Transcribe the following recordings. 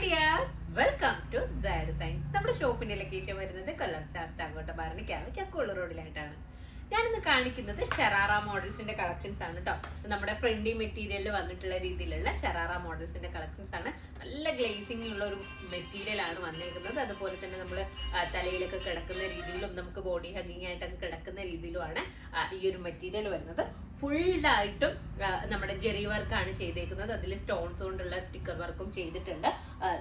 Dear, welcome two science. നമ്മുടെ ഷോപ്പിന്റെ location വരുന്നത് കൊല്ലം ശാസ്താംകോട്ട ബാർണിക്കാവ് ചക്കുള്ള റോഡിലായിട്ടാണ്. ഞാനിന്ന് കാണിക്കുന്നത് ഷറാറ മോഡൽസിന്റെ കളക്ഷൻസ് ആണ് കേട്ടോ. നമ്മുടെ ഫ്രണ്ടി മെറ്റീരിയലിൽ വന്നിട്ടുള്ള രീതിയിലുള്ള ഷറാറ മോഡൽസിന്റെ കളക്ഷൻസ് ആണ്. നല്ല ഗ്ലേസിംഗ് ഉള്ള ഒരു മെറ്റീരിയൽ ആണ് വന്നിരിക്കുന്നത്. അതുപോലെ തന്നെ നമ്മൾ തലയിലൊക്കെ കിടക്കുന്ന രീതിയിലും നമുക്ക് ബോഡി ഹഗിങ് ആയിട്ടൊക്കെ കിടക്കുന്ന രീതിയിലുമാണ് ഈ ഒരു മെറ്റീരിയൽ വരുന്നത്. ഫുള്ളായിട്ടും നമ്മുടെ ജെറി വർക്കാണ് ചെയ്തേക്കുന്നത്. അതിൽ സ്റ്റോൺസ് കൊണ്ടുള്ള സ്റ്റിക്കർ വർക്കും ചെയ്തിട്ടുണ്ട്.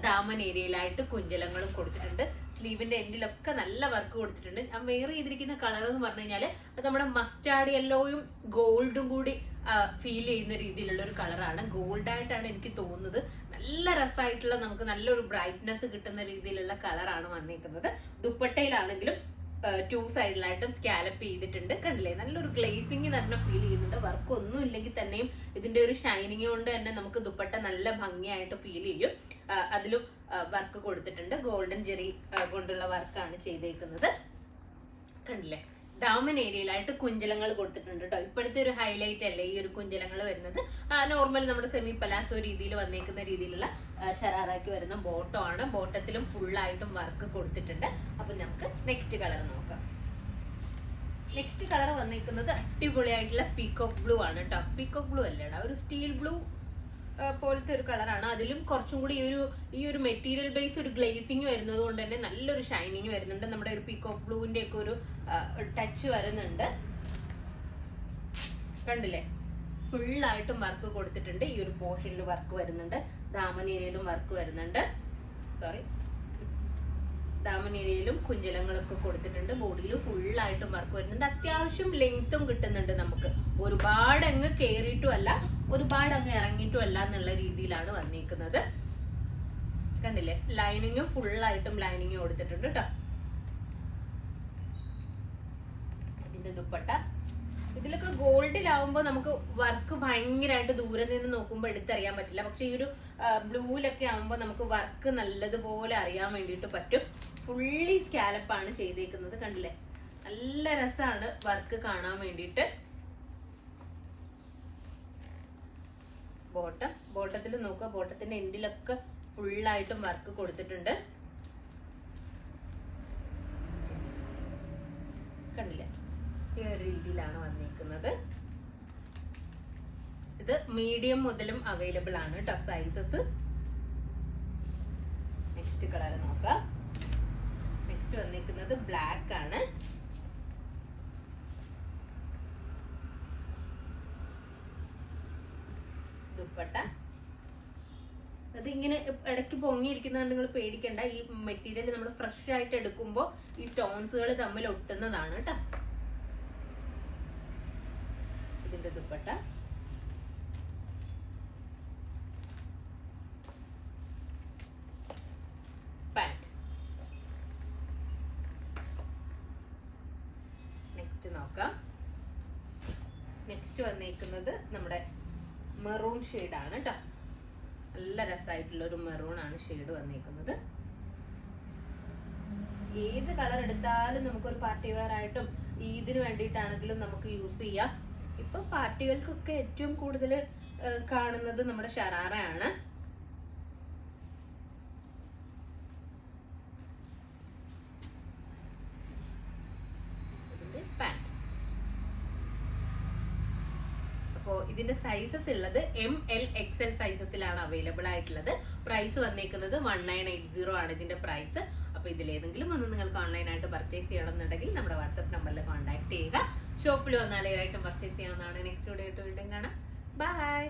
ദാമൻ ഏരിയയിലായിട്ട് കുഞ്ചലങ്ങളും കൊടുത്തിട്ടുണ്ട്. സ്ലീവിന്റെ എൻഡിലൊക്കെ നല്ല വർക്ക് കൊടുത്തിട്ടുണ്ട്. ഞാൻ വെയർ ചെയ്തിരിക്കുന്ന കളർ എന്ന് പറഞ്ഞു കഴിഞ്ഞാൽ നമ്മുടെ മസ്റ്റാർഡ് യെല്ലോയും ഗോൾഡും കൂടി ഫീൽ ചെയ്യുന്ന രീതിയിലുള്ള ഒരു കളറാണ്. ഗോൾഡായിട്ടാണ് എനിക്ക് തോന്നുന്നത്. നല്ല രസമായിട്ടുള്ള നമുക്ക് നല്ലൊരു ബ്രൈറ്റ്നെസ് കിട്ടുന്ന രീതിയിലുള്ള കളറാണ് വന്നിരിക്കുന്നത്. ദുപ്പട്ടയിലാണെങ്കിലും 2 സൈഡിലായിട്ടും സ്കാലപ്പ് ചെയ്തിട്ടുണ്ട്. കണ്ടില്ലേ, നല്ലൊരു ഗ്ലേസിംഗ് തന്നെ ഫീൽ ചെയ്യുന്നുണ്ട്. വർക്ക് ഒന്നും ഇല്ലെങ്കിൽ തന്നെയും ഇതിന്റെ ഒരു ഷൈനിങ് കൊണ്ട് തന്നെ നമുക്ക് ദുപ്പട്ട നല്ല ഭംഗിയായിട്ട് ഫീൽ ചെയ്യും. അതിലും വർക്ക് കൊടുത്തിട്ടുണ്ട്. ഗോൾഡൻ ജെറി കൊണ്ടുള്ള വർക്കാണ് ചെയ്തേക്കുന്നത്. കണ്ടില്ലേ, ദാമൻ ഏരിയയിലായിട്ട് കുഞ്ചലങ്ങൾ കൊടുത്തിട്ടുണ്ട് കേട്ടോ. ഇപ്പോഴത്തെ ഒരു ഹൈലൈറ്റ് അല്ലേ ഈ ഒരു കുഞ്ചലങ്ങൾ വരുന്നത്. നോർമൽ നമ്മുടെ സെമി പലാസോ രീതിയിൽ വന്നേക്കുന്ന രീതിയിലുള്ള ഷറാറാക്കി വരുന്ന ബോട്ടോ ആണ്. ബോട്ടത്തിലും ഫുള്ളായിട്ടും വർക്ക് കൊടുത്തിട്ടുണ്ട്. അപ്പൊ നമുക്ക് നെക്സ്റ്റ് കളർ നോക്കാം. നെക്സ്റ്റ് കളർ വന്നിരിക്കുന്നത് അടിപൊളിയായിട്ടുള്ള പീകോക്ക് ബ്ലൂ ആണ് കേട്ടോ. പീകോക്ക് ബ്ലൂ അല്ലേടാ, ഒരു സ്റ്റീൽ ബ്ലൂ പോലത്തെ ഒരു കളറാണ്. അതിലും കുറച്ചും കൂടി ഈ ഒരു മെറ്റീരിയൽ ബേസ് ഒരു ഗ്ലേസിങ് വരുന്നത് കൊണ്ട് തന്നെ നല്ലൊരു ഷൈനിങ് വരുന്നുണ്ട്. നമ്മുടെ ഒരു പീകോക്ക് ബ്ലൂവിന്റെ ഒക്കെ ഒരു ടച്ച് വരുന്നുണ്ട്. കണ്ടില്ലേ, ഫുള്ളായിട്ടും വർക്ക് കൊടുത്തിട്ടുണ്ട്. ഈ ഒരു പോർഷനിൽ വർക്ക് വരുന്നുണ്ട്. ദാമനേരിയയിലും വർക്ക് വരുന്നുണ്ട്. ദാമനേരിയയിലും കുഞ്ചലങ്ങളൊക്കെ കൊടുത്തിട്ടുണ്ട്. ബോഡിയിൽ ഫുള്ളായിട്ടും വർക്ക് വരുന്നുണ്ട്. അത്യാവശ്യം ലെങ്ത്തും കിട്ടുന്നുണ്ട് നമുക്ക്. ഒരുപാട് അങ്ങ് കയറിയിട്ടും അല്ല, ഒരുപാട് അങ്ങ് ഇറങ്ങിയിട്ടും അല്ല എന്നുള്ള രീതിയിലാണ് വന്നിരിക്കുന്നത്. കണ്ടില്ലേ, ലൈനിങ്ങും ഫുള്ളായിട്ടും ലൈനിങ് കൊടുത്തിട്ടുണ്ട് കേട്ടോ. ഇതിന്റെ ദുപ്പട്ട ഇതിലൊക്കെ ഗോൾഡിലാവുമ്പോൾ നമുക്ക് വർക്ക് ഭയങ്കരമായിട്ട് ദൂരെ നിന്ന് നോക്കുമ്പോൾ എടുത്തറിയാൻ പറ്റില്ല. പക്ഷെ ഈ ഒരു ബ്ലൂവിലൊക്കെ ആവുമ്പോൾ നമുക്ക് വർക്ക് നല്ലതുപോലെ അറിയാൻ വേണ്ടിയിട്ട് പറ്റും. ഫുള്ളി സ്കാലപ്പാണ് ചെയ്തേക്കുന്നത്. കണ്ടില്ലേ, നല്ല രസമാണ് വർക്ക് കാണാൻ വേണ്ടിയിട്ട്. ബോട്ടത്തിൽ നോക്കുക, ബോട്ടത്തിന്റെ എൻഡിലൊക്കെ ഫുള്ളായിട്ടും വർക്ക് കൊടുത്തിട്ടുണ്ട്. കണ്ടില്ലേ, ഈ ഒരു രീതിയിലാണ് വന്നിരിക്കുന്നത്. ഇത് മീഡിയം മുതലും അവൈലബിൾ ആണ് കേട്ടോ സൈസസ്. നെക്സ്റ്റ് കളർ നോക്കാം. നെക്സ്റ്റ് വന്നിരിക്കുന്നത് ബ്ലാക്ക് ആണ്. ദുപ്പട്ട അത് ഇങ്ങനെ ഇടയ്ക്ക് പൊങ്ങിയിരിക്കുന്നതുകൊണ്ട് നിങ്ങൾ പേടിക്കണ്ട. ഈ മെറ്റീരിയൽ നമ്മൾ ഫ്രഷ് ആയിട്ട് എടുക്കുമ്പോൾ ഈ സ്റ്റോൺസുകൾ തമ്മിൽ ഒട്ടുന്നതാണ് കേട്ടോ. ഇതിന്റെ ദുപ്പട്ട പാന്റ്. നെക്സ്റ്റ് നോക്കാം. നെക്സ്റ്റ് വന്നിരിക്കുന്നത് നമ്മുടെ മെറൂൺ ഷെയ്ഡാണ് കേട്ടോ. നല്ല രസമായിട്ടുള്ള ഒരു മെറൂൺ ആണ് ഷെയ്ഡ് വന്നിരിക്കുന്നത്. ഏത് കളർ എടുത്താലും നമുക്കൊരു പാർട്ടി വെയർ ആയിട്ടും ഇതിന് വേണ്ടിയിട്ടാണെങ്കിലും നമുക്ക് യൂസ് ചെയ്യാം. ഇപ്പൊ പാർട്ടികൾക്കൊക്കെ ഏറ്റവും കൂടുതൽ കാണുന്നത് നമ്മുടെ ഷറാറയാണ്. അപ്പോൾ ഇതിന്റെ സൈസസ് ഉള്ളത് ML XL സൈസസിലാണ് അവൈലബിൾ ആയിട്ടുള്ളത്. പ്രൈസ് വന്നേക്കുന്നത് 1980 ആണ് ഇതിന്റെ പ്രൈസ്. അപ്പൊ ഇതിലേതെങ്കിലും ഒന്ന് നിങ്ങൾക്ക് ഓൺലൈനായിട്ട് പർച്ചേസ് ചെയ്യണമെന്നുണ്ടെങ്കിൽ നമ്മുടെ വാട്സ്ആപ്പ് നമ്പറിൽ കോൺടാക്ട് ചെയ്യുക. ഷോപ്പിൽ വന്നാൽ ഏതായിട്ടും പർച്ചേസ് ചെയ്യാവുന്നതാണ്. നെക്സ്റ്റ് വീഡിയോ ആയിട്ട് വീണ്ടും കാണാം. ബൈ.